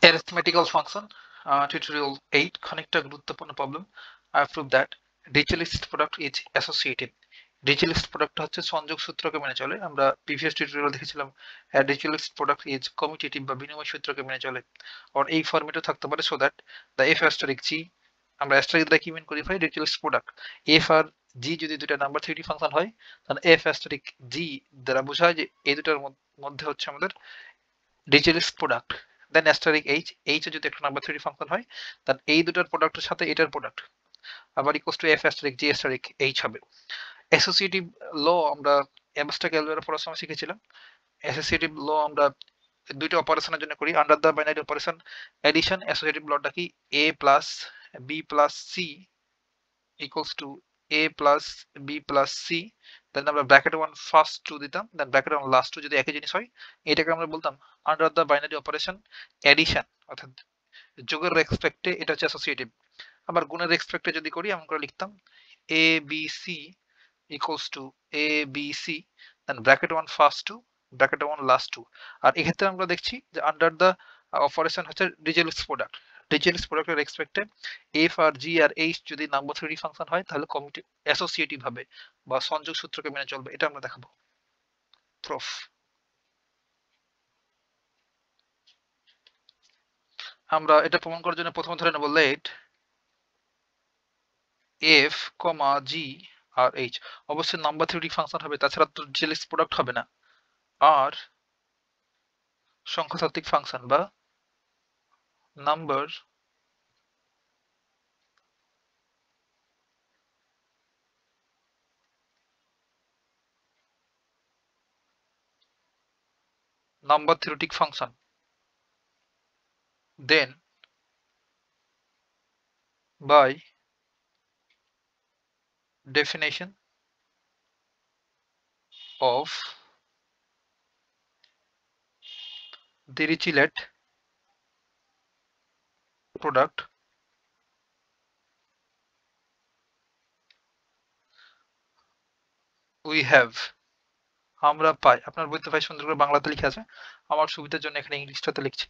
Arithmetical function, tutorial 8, খানিকটা গুরুত্বপূর্ণ problem. I prove that Dirichlet's product is associative. Dirichlet's product হচ্ছে সংযোগ সূত্রকে মেনে চলে. আমরা প্রিভিয়াস টিউটোরিয়াল দেখেছিলাম Dirichlet's product is commutative বা বিনিময় সূত্রকে মেনে চলে. আর এই ফরম্যাটে থাকতে পারে so that the f asterisk g, আমরা asterisk দ্বারা কি মিন করি ভাই? Dirichlet's product. f আর g যদি দুইটা নাম্বার থিওরি ফাংশন হয়, তাহলে f asterisk g দ্বারা বোঝায় যে এই দুটার মধ্যে হচ্ছে আমাদের Dirichlet's product. দেন asterisk h, h যদি একটা নাম্বার থিওরি ফাংশন হয়, তাহলে এই দুটার প্রোডাক্টের সাথে এটার প্রোডাক্ট আবার equals to f asterisk g asterisk h হবে. অ্যাসোসিয়েটিভ ল আমরা অ্যাবস্ট্রাক্ট অ্যালজেব্রা পড়ার সময় শিখেছিলাম. অ্যাসোসিয়েটিভ ল আমরা দুইটা অপারেশনের জন্য করি. Under the binary operation addition associative লটা কি a plus b plus c equals to a plus b plus c, দেন আমরা ব্র্যাকেট 1 ফার্স্ট 2 দিতাম, দেন ব্র্যাকেট 1 লাস্ট 2 যদি একই জিনিস হয় এটাকে আমরা বলতাম under the binary operation addition, অর্থাৎ যোগের রেসপেক্টে এটা হচ্ছে অ্যাসোসিয়েটিভ. আবার গুণের রেসপেক্টে যদি করি আমরা লিখতাম a b c equals to a b c, then bracket 1 first 2 bracket 1 last 2. আর এক্ষেত্রে আমরা দেখছি যে আন্ডার দ্য অপারেশন হচ্ছে Dirichlet's product. Dirichlet's product এর রেসপেক্টে f আর g আর h যদি নাম্বার থিওরি ফাংশন হয় তাহলে অ্যাসোসিয়েটিভ হবে বা সংযোগ সূত্রকে মেনে চলবে. এটা আমরা দেখাবো. প্রুফ. আমরা এটা প্রমাণ করার জন্য প্রথমে ধরে নেব লেট f, g আর h অবশ্যই নাম্বার থিওরি ফাংশন হবে, তাছাড়া তো Dirichlet's প্রোডাক্ট হবে না. আর সংখ্যাতাত্ত্বিক ফাংশন বা number theoretic function, then by definition of Dirichlet product we have, আমরা পাই. আপনার বইতে ভাই সুন্দর করে বাংলাতে লেখা আছে, আমার সুবিধার জন্য এখানে ইংলিশটাতে লিখছি.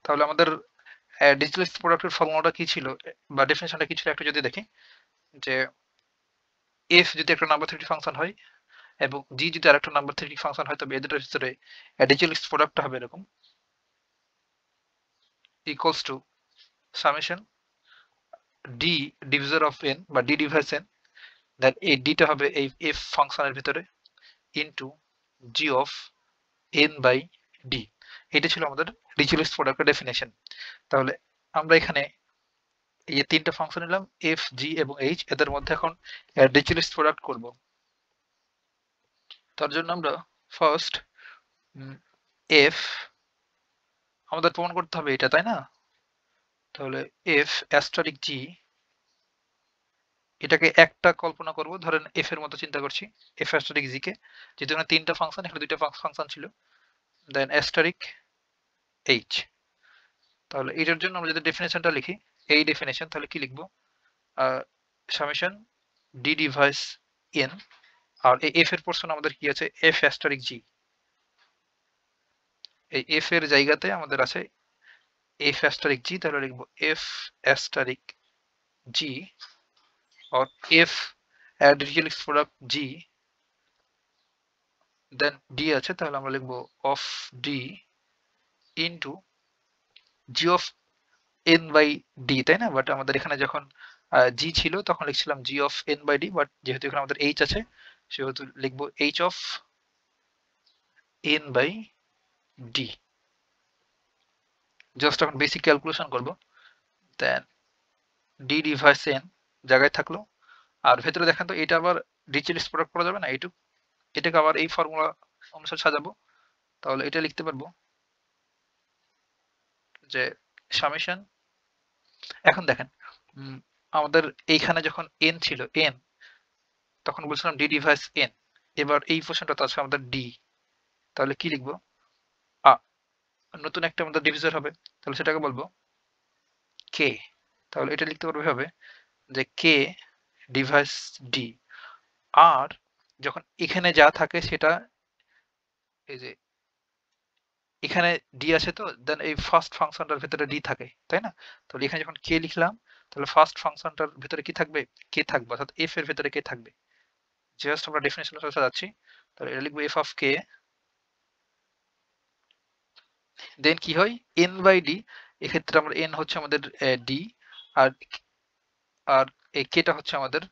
তাহলে আমাদের Dirichlet প্রোডাক্টের ফর্মুলাটা কি ছিল বা ডেফিনিশনটা কি ছিল একটু যদি দেখি, যে f যদি একটা নাম্বার থিওরি ফাংশন হয় এবং g যদি আরেকটা নাম্বার থিওরি ফাংশন হয়, তবে এদের ভিতরে Dirichlet প্রোডাক্টটা হবে এরকম equals to summation d divisor of n বা d ডিভাইস n, দেন এই ডিটা হবে এই f ফাংশনের ভিতরে into g of n by d. এটা ছিল আমাদের Dirichlet প্রোডাক্টের ডেফিনেশন. তাহলে আমরা এখানে এই যে তিনটা ফাংশন নিলাম f, g এবং h, এদের মধ্যে এখন Dirichlet প্রোডাক্ট করব. তার জন্য আমরা ফার্স্ট f আমাদের প্রমাণ করতে হবে এটা, তাই না? তাহলে f asterisk g, এটাকে একটা কল্পনা করব, ধরেন f এর মতো চিন্তা করছি f asterisk g কে, যেহেতু এখানে তিনটা ফাংশন, এখানে দুইটা ফাংশন ছিল, দেন asterisk h. তাহলে এটার জন্য আমরা যদি ডেফিনেশনটা লিখি এই ডেফিনেশন, তাহলে কি লিখবো? সামেশন d ডিভাইস n, আর এই f এর পোরশন আমাদের কি আছে f asterisk g, এই f এর জায়গাতে আমাদের আছে f asterisk g, তাহলে লিখবো f asterisk g or f Dirichlet product g, then d আছে, তাহলে আমরা লিখবো of d into g of n by d, তাই না? বাট আমাদের এখানে যখন g ছিল তখন লিখছিলাম g of n by d, but যেহেতু এখানে আমাদের h আছে সেহেতু লিখবো h of n by d. Just এখন বেসিক ক্যালকুলেশন করব, দেন d ডিভাইস n জায়গায় থাকলো, আর ভেতরে দেখেন তো এটা আবার Dirichlet প্রোডাক্ট করা যাবে না, এইটুকু এটাকে আবার এই ফর্মুলা অনুসারে সাজাবো. তাহলে এটা লিখতে পারবো যে সামেশন, এখন দেখেন আমাদের এইখানে যখন n ছিল n, তখন বলছিলাম d ডিভাইস n, এবার এই পোরশনটা তো আছে আমাদের d, তাহলে কি লিখবো? নতুন একটা আমাদের ডিভিজর হবে, তাহলে সেটাকে বলবো k. তাহলে এটা লিখতে পারবো হবে যে k ডিভাইস d, আর যখন এখানে যা থাকে সেটা এই যে এখানে ডি আছে, তো দেন এই ফার্স্ট ফাংশনটার ভেতরে ডি থাকে, তাই না? তাহলে এখানে যখন কে লিখলাম, তাহলে ফার্স্ট ফাংশনটার ভেতরে কি থাকবে? কে থাকবে, অর্থাৎ এফ এর ভেতরে কে থাকবে। জাস্ট আমরা ডেফিনেশন চলে যাচ্ছি, তাহলে এটা লিখবো এফ অফ কে, দেন কি হয় এন বাই ডি। এক্ষেত্রে আমরা এন হচ্ছে আমাদের ডি, আর আর এই কেটা হচ্ছে আমাদের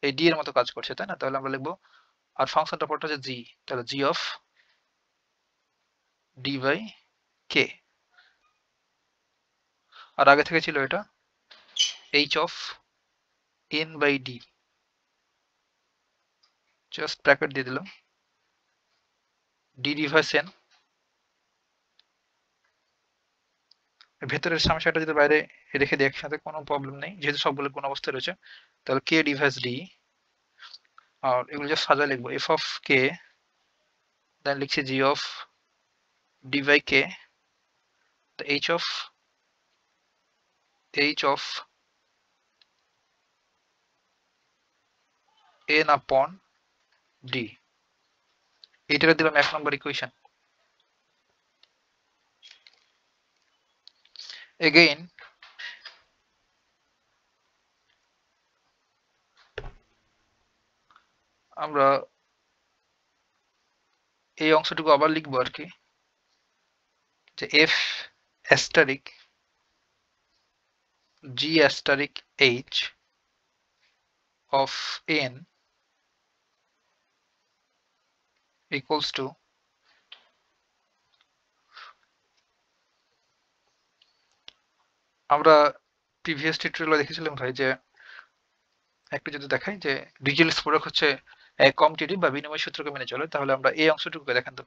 এই ডি এর মতো কাজ করছে, তাই না? তাহলে আমরা লিখবো, আর ফাংশনটা পড়টা হচ্ছে জি, তাহলে g of d by k, আর আগে থেকে ছিল এটা h of n by d, just bracket দিয়ে দিলাম, ডি ডিভাইস এন, ভেতরের সমস্যাটা যদি বাইরে রেখে দিই একসাথে কোনো প্রবলেম নেই, যেহেতু সবগুলো কোন অবস্থায় রয়েছে। তাহলে কে ডিভাইস ডি, আর এগুলো জাস্ট সাজায় লিখবো এফ অফ কে, দেন লিখছি g of d by k, h of n upon d, এইটা দিলাম 1 নম্বর ইকুয়েশন। এগেইন আমরা এই অংশটুকু আবার লিখবো আর কি, যে f asterisk g asterisk h of N equals to, আমরা প্রিভিয়াস টিউটোরিয়ালে দেখেছিলাম ভাই যে একটু যদি দেখাই যে ডিজিটাল প্রোডাক্ট হচ্ছে কম্পিটিটিভ বা বিনিময় সূত্রকে মেনে চলে, তাহলে আমরা এই অংশটুকুকে দেখেন তো,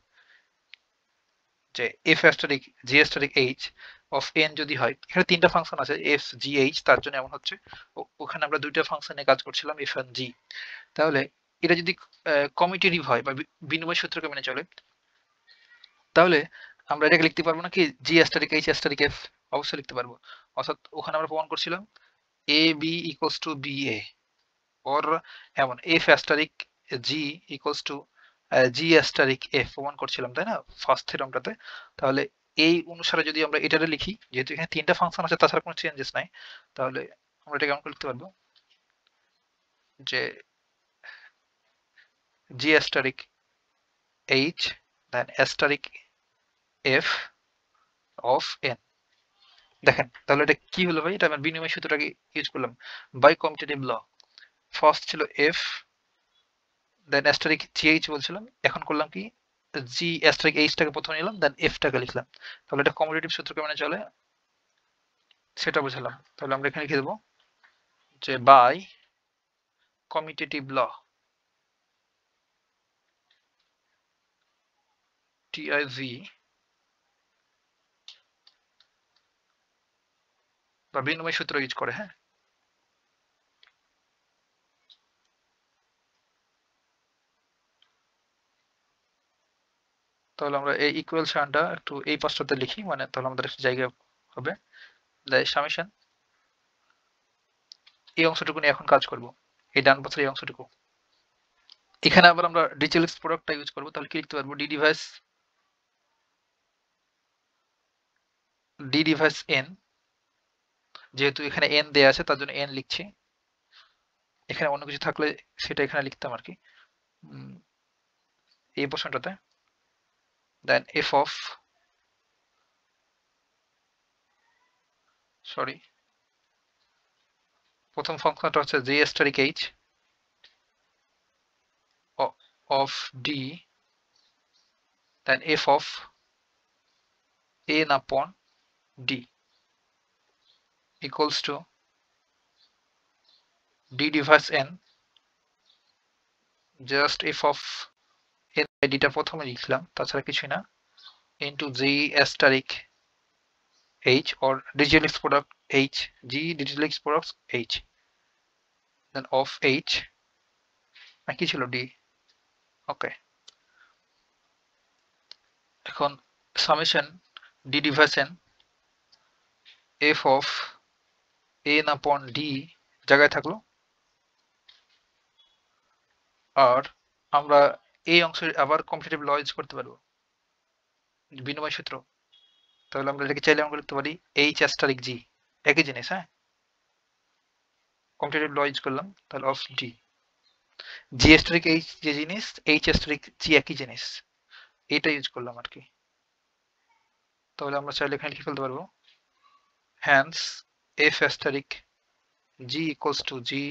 যে f asterisk g asterisk h of N যদি হয়, এখানে তিনটা ফাংশন আছে এফ জি এইচ, তার জন্য এমন হচ্ছে। ওখানে আমরা দুইটা ফাংশনে কাজ করছিলাম এফ এন্ড জি, তাহলে এটা যদি কমিটিটিভ হয় বা বিনিময় সূত্রকে মেনে চলে, তাহলে আমরা এটাকে লিখতে পারবো না কি জি অ্যাস্টারিক এইচ অ্যাস্টারিক এফ, অবশ্যই লিখতে পারবো। অর্থাৎ ওখানে আমরা প্রমাণ করছিলাম A B equals to B A, ওর এমন F asterisk g equals to g asterisk F প্রমাণ করছিলাম, তাই না, ফার্স্ট থিওরামটাতে। তাহলে এই অনুসারে যদি আমরা এটারে লিখি, যেহেতু এখানে তিনটা ফাংশন আছে তাছাড়া কোনো চেঞ্জেস নাই, তাহলে আমরা এটা কেমন করে লিখতে পারবো, যে g asterisk h then asterisk f of n. দেখেন তাহলে এটা কি হলো ভাই, এটা আমার বিনিময় সূত্রটাকে ইউজ করলাম বাই কমিউটেটিভ ল। ফার্স্ট ছিল এফ, দেন অ্যাস্টারিক জিএইচ বলছিলাম, এখন করলাম কি জি অ্যাস্টারিক এইচটাকে প্রথমে নিলাম, দেন এফটাকে লিখলাম, তাহলে এটা কমিউটেটিভ সূত্রকে মেনে চলে, সেটা বুঝালাম। তাহলে আমরা এখানে লিখে দেবো যে বাই কমিউটেটিভ ল, টিআইভি, বা বিনিময় সূত্র ইউজ করে, হ্যাঁ। তাহলে আমরা এই ইকুয়াল সাইনটা একটু এই পাশটাতে লিখি, মানে তাহলে আমাদের একটা জায়গা হবে, সামেশন এই অংশটুকু নিয়ে এখন কাজ করব, এই ডান পাশের এই অংশটুকু। এখানে আবার আমরা ডিচেলস প্রোডাক্টটা ইউজ করব, তাহলে কি লিখতে পারবো, ডি ডিভাইস এন, যেহেতু এখানে এন দেয়া আছে তার জন্য এন লিখছি, এখানে অন্য কিছু থাকলে সেটা এখানে লিখতাম আর কি এই পোর্শনটাতে। দেন এফ অফ, সরি, প্রথম ফাংশনটা হচ্ছে g asterisk h of d, then f of n upon d equals to d divides n, just f of n by ডিটা প্রথমে লিখলাম, তাছাড়া কিছুই না, into g asterisk h or digital product h, g digital product h, then of h, কি ছিল d, okay. এখন summation d divides n f of n upon d জায়গায় থাকলো, আর আমরা এই অংশে আবার কম্পিটিটিভ ল ইউজ করতে পারবো, বিনিময় সূত্র। তাহলে আমরা এটাকে চাইলে আমরা লিখতে পারি এইচ অ্যাস্টারিক জি, একই জিনিস। হ্যাঁ, কম্পিটিটিভ ল ইউজ করলাম, তাহলে of D, G asterisk H যে জিনিস, এইচ অ্যাস্টারিক জি একই জিনিস, এটা ইউজ করলাম আর কি। তাহলে আমরা চাইলে এখানে লিখে ফেলতে পারবো hence f asterisk g equals to g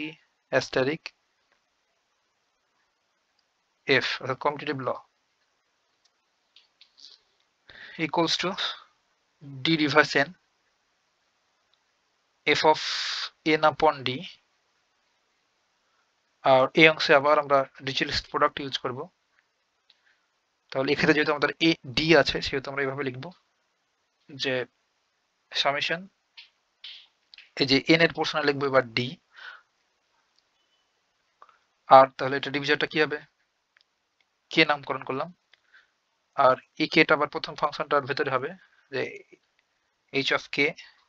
asterisk f, অর্থাৎ competitive law equals to d reverse n f of n upon d, আর এই অংশে আবার আমরা ডিরিচলেট প্রোডাক্ট ইউজ করব। তাহলে এখানে যেহেতু আমাদের এ ডি আছে সেহেতু আমরা এইভাবে লিখব যে সামেশন, এই যে n এর পোর্শনে লিখবো এবার d, আর তাহলে এটা ডিভিজনটা কি হবে, কে নামকরণ করলাম, আর এই কেটা আবার প্রথম ফাংশনটার ভেতরে হবে যে h of k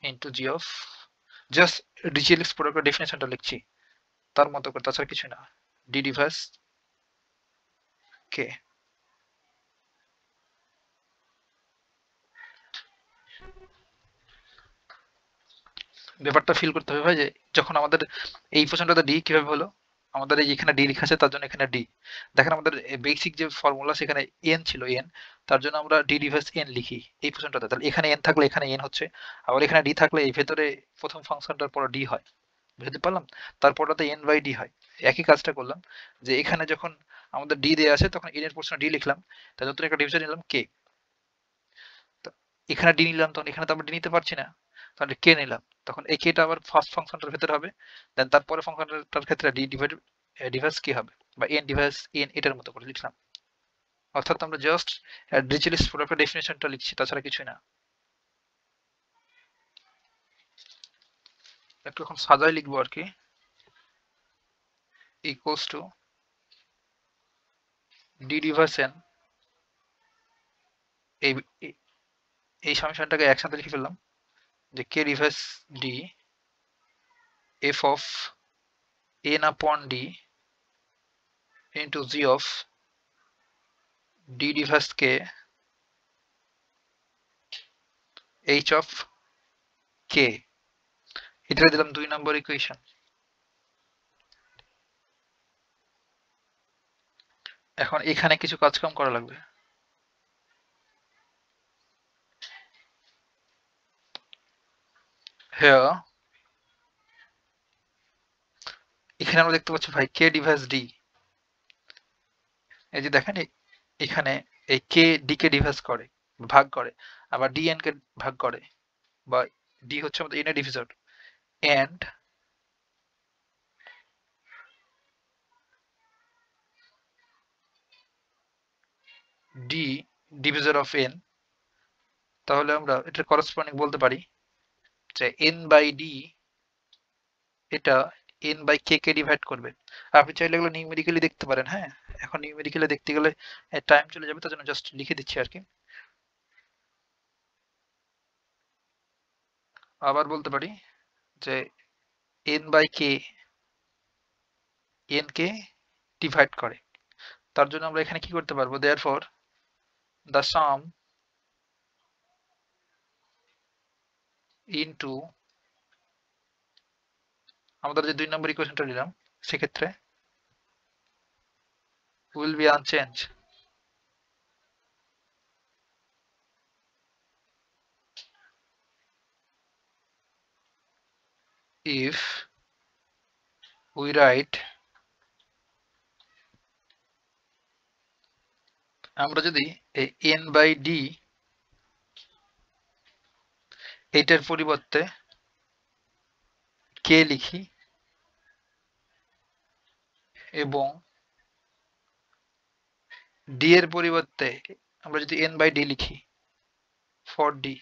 into g of, just Dirichlet প্রোডাক্টের ডেফিনেশনটা লিখছি তার মতো করে, তাছাড়া কিছু না, d রিভার্স k। ব্যাপারটা ফিল করতে হবে ভাই, যে যখন আমাদের এই পোর্শনটাতে ডি কিভাবে হলো, আমাদের এই যেখানে ডি লেখা আছে তার জন্য এখানে ডি, দেখেন আমাদের বেসিক যে ফর্মুলা সেখানে এন ছিল, এন, তার জন্য আমরা ডি রিভার্স এন লিখি এই পোর্শনটাতে। তাহলে এখানে এন থাকলে এখানে এন হচ্ছে, আবার এখানে ডি থাকলে এই ভেতরে প্রথম ফাংশনটার পর ডি হয়, বুঝতে পারলাম, তারপরটাতে এন বাই ডি হয়। একই কাজটা করলাম, যে এখানে যখন আমাদের ডি দেওয়া আছে তখন এন এর পোর্শনে ডি লিখলাম, তাই নতুন একটা ডিভিশন নিলাম কে, এখানে ডি নিলাম, তখন এখানে তো আমরা ডি নিতে পারছি না, তাহলে কে নিলাম, তখন এই কেটা আবার ফার্স্ট ফাংশনটার ভেতরে হবে, দেন তারপরে ফাংশনটার ক্ষেত্রে ডি ডিভাইস কি হবে, বা এন ডিভাইস এন, এটার মতো করে লিখলাম। অর্থাৎ আমরা জাস্ট ডিরিচলেট প্রোডাক্টের ডেফিনেশনটা লিখছি, তাছাড়া কিছুই না। একটু এখন সাজাই লিখবো আর কি, equals to d divides n, এই এই সামেশনটাকে একসাথে লিখে ফেললাম যে k reverse d f of n upon d into g of d reverse k h of k, এটা দিলাম 2 নম্বর ইকুয়েশন। এখন এখানে কিছু কাজকাম করা লাগবে। হ্যাঁ, এখানে আমরা দেখতে পাচ্ছি ভাই কে ডিভাইস ডি, এই যে দেখেন এখানে এই কে ডি কে ডিভাইস করে, ভাগ করে, আবার ডি এন কে ভাগ করে, বা ডি হচ্ছে আমাদের এন এর divisor, and d divisor of n. তাহলে আমরা এটার করসপন্ডিং বলতে পারি যে এন বাই ডি এটা n by k k divide করবে। আপনি চাইলে এগুলো নিউমেরিক্যালি দেখতে পারেন। হ্যাঁ, এখন নিউমেরিক্যালি দেখতে গেলে টাইম চলে যাবে, তার জন্য জাস্ট লিখে দিচ্ছি আর কি। আবার বলতে পারি যে n by k n k divide করে, তার জন্য আমরা এখানে কি করতে পারবো, দেয়ারফর the sum into, আমাদের যে 2 নম্বর ইকুয়েশনটা নিলাম সেক্ষেত্রে will be unchanged if we write, আমরা যদি এই n বাই ডি এইটার পরিবর্তে কে লিখি এবং ডি এর পরিবর্তে আমরা যদি n বাই ডি লিখি ফর ডি,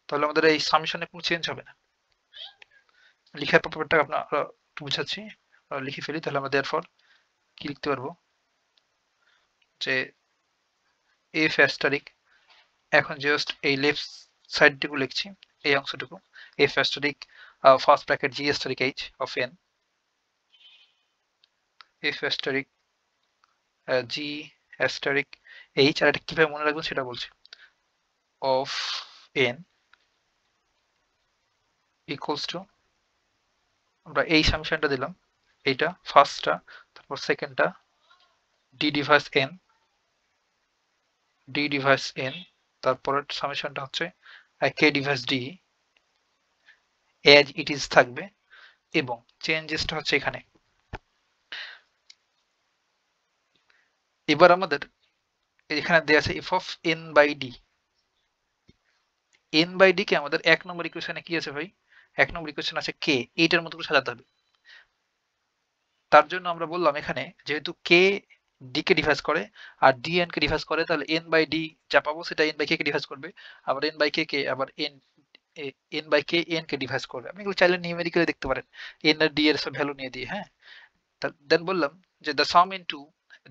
তাহলে আমাদের এই সামেশনে কোনো চেঞ্জ হবে না। লিখার ব্যাপারটা আপনারা একটু বুঝাচ্ছি, লিখে ফেলি, তাহলে আমরা দেয়ারফর কি লিখতে পারবো যে এফ অ্যাস্টারিক, এখন জাস্ট এই লেফট সাইডটুকু লিখছি, এই অংশটুকু, f asterisk first bracket g asterisk h of n, f asterisk g asterisk h, আর এটা কিভাবে মনে রাখবেন সেটা বলছি। of n equals to আমরা এই সামেশনটা দিলাম, এইটা ফার্স্টটা, তারপর সেকেন্ডটা d divides n, d divides n, তারপরের সামেশনটা হচ্ছে k device d as it is থাকবে, এবং চেঞ্জেসটা হচ্ছে এখানে। এবার আমাদের এখানে দেয়া আছে f of n by d, n by d কে আমাদের এক নম্বর ইকুয়েশনে কি আছে ভাই, এক নম্বর ইকুয়েশন আছে k, এইটার মতো করে সাজাতে হবে। তার জন্য আমরা বললাম এখানে যেহেতু k d কে ডিভাইস করে আর d n কে ডিভাইস করে, তাহলে n by d যা পাবো সেটা n by k K device করবে, আবার n by k কে আবার n by k n K device করবে। আপনি এগুলো চাইলে নিউমেরিক্যালি দেখতে পারেন n আর d এর সব ভ্যালু নিয়ে দিয়ে। হ্যাঁ, দেন বললাম যে দ্য সাম ইনটু,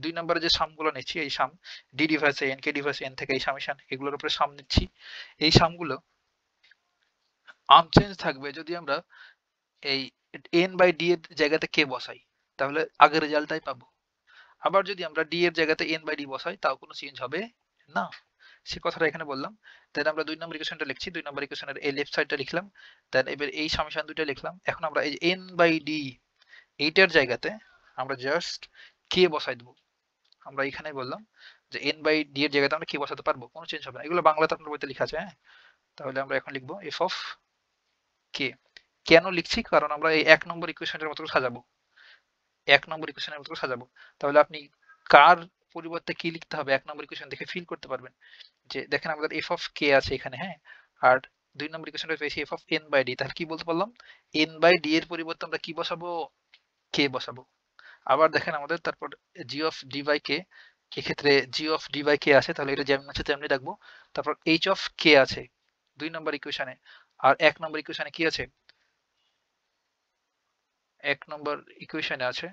দুই নম্বরে যে সামগুলো নিচ্ছি এই সাম d divides n k device n থেকে এই সামেশন এগুলোর উপরে সাম নিচ্ছি, এই সামগুলো আনচেঞ্জ থাকবে যদি আমরা এই n বাই d এর জায়গাতে k বসাই, তাহলে আগের রেজাল্টটাই পাবো। আবার যদি আমরা d এর জায়গাতে n বাই d বসাই তাও কোনো চেঞ্জ হবে না, সে কথাটা এখানে বললাম। দেন আমরা দুই নম্বর ইকুয়েশনটা লিখছি, দুই নম্বর ইকুয়েশনের এই লেফট সাইডটা লিখলাম, দেন এবার এই সামেশন দুইটা লিখলাম। এখন আমরা এই n বাই d এইটার জায়গাতে আমরা জাস্ট k বসাই দেবো। আমরা এখানে বললাম যে n বাই d এর জায়গাতে আমরা k বসাতে পারবো, কোনো চেঞ্জ হবে না। এগুলো বাংলাতে আপনার বইতে লেখা আছে। হ্যাঁ, তাহলে আমরা এখন লিখবো f of k। কেন লিখছি, কারণ আমরা এই এক নম্বর ইকুয়েশনের মতো সাজাবো, এক নম্বর ইকুয়েশনের মতো সাজাবো। তাহলে আপনি কার পরিবর্তে কি লিখতে হবে এক নম্বর ইকুয়েশন দেখে ফিল করতে পারবেন। যে দেখেন আমাদের f of k আছে এখানে, হ্যাঁ, আর দুই নম্বর ইকুয়েশনটা পেয়েছি f of n by d, তাহলে কি বলতে পারলাম, n by d এর পরিবর্তে আমরা কি বসাবো, k বসাবো। আবার দেখেন আমাদের তারপর g of d by k, এক্ষেত্রে g of d by k আছে, তাহলে এটা যেমন আছে তেমনি রাখবো। তারপর h of k আছে দুই নম্বর ইকুয়েশনে, আর এক নম্বর ইকুয়েশনে কি আছে, এক নম্বর ইকুয়েশনে আছে,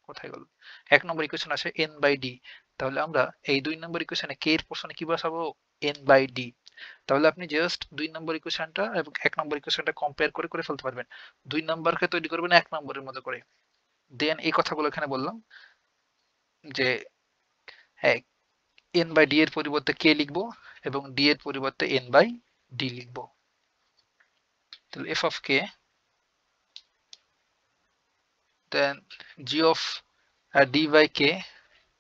কোথায় গেল, এক নম্বর ইকুয়েশন আছে n by d, তাহলে আমরা এই দুই নম্বর ইকুয়েশনে k এর পোরশনে কি বসাবো, n by d। তাহলে আপনি জাস্ট দুই নম্বর ইকুয়েশনটা এবং এক নম্বর ইকুয়েশনটা কম্পেয়ার করে করে ফেলতে পারবেন, দুই নম্বরকে তৈরি করবেন এক নম্বরের মতো করে। দেন এই কথাগুলো এখানে বললাম যে হ্যাঁ, n by d এর পরিবর্তে k লিখবো এবং d এর পরিবর্তে n by d লিখবো। তাহলে f of k, then g of d by k,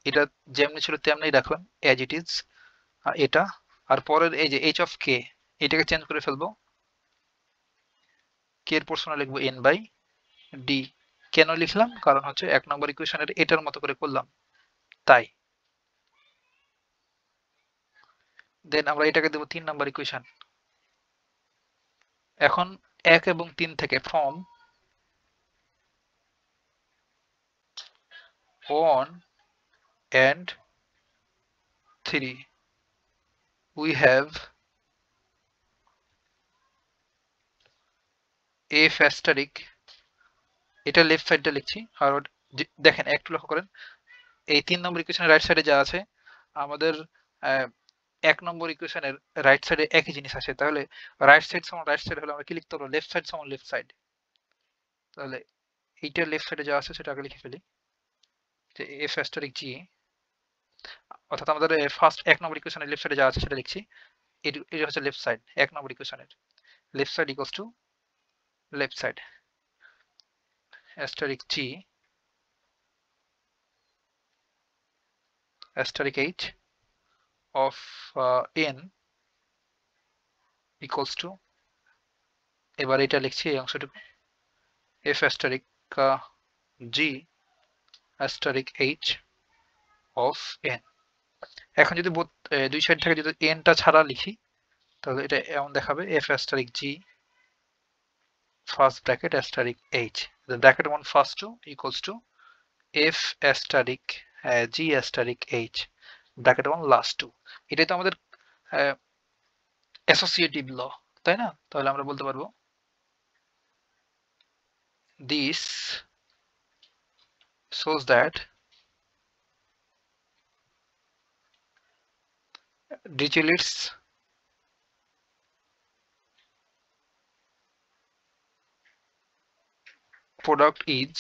এটা যেমনি ছিল তেমনি রাখলাম as it is, এটা, আর পরের এই যে h of k এটাকে চেঞ্জ করে ফেলবো, k এর পোরশনে লিখবো n by d। কেন লিখলাম, কারণ হচ্ছে এক নম্বর ইকুয়েশনের এটার মতো করে করলাম তাই। দেন আমরা এটাকে দেবো তিন নম্বর ইকুয়েশন। এখন এক এবং তিন থেকে form 1 and 3 we have f asterisk, এটা লেফট সাইডটা লিখছি। আর দেখেন একটু লক্ষ্য করেন এই তিন নম্বর ইকুয়েশনের রাইট সাইডে যা আছে আমাদের এক নম্বর ইকুয়েশনের রাইট সাইডে একই জিনিস আছে, তাহলে রাইট সাইড সমান রাইট সাইড হলে আমরা কি লিখতে পারবো, লেফট সাইড সমান লেফট সাইড। তাহলে এইটার লেফট সাইডে যা আছে সেটা আগে লিখে ফেলি, যে f asterisk g, অর্থাৎ আমাদের ফার্স্ট এক নম্বর ইকুয়েশনের লেফট সাইডে যা আছে সেটা লিখছি, এটা হচ্ছে লেফট সাইড, এক নম্বর ইকুয়েশনের left side equals to left side asterisk g asterisk h of n equals to, এবার এটা লিখছি এই অংশটুকু f asterisk g asterisk h of n। এখন যদি দুই সাইড থেকে যদি n টা ছাড়া লিখি তাহলে এটা এমন দেখাবে f asterisk g first bracket asterisk h, the bracket 1 first 2 equals to f asterisk g asterisk h bracket 1 last 2। এটাই তো আমাদের অ্যাসোসিয়েটিভ ল, তাই না? তাহলে আমরা বলতে পারবো this shows that Dirichlet's product is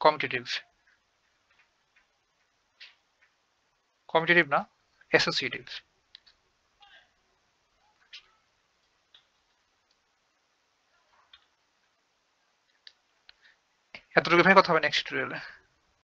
commutative। Commutative না, অ্যাসোসিয়েটিভ। এতটুকু ভেবে কথা হবে নেক্সট টিউটোরিয়ালে।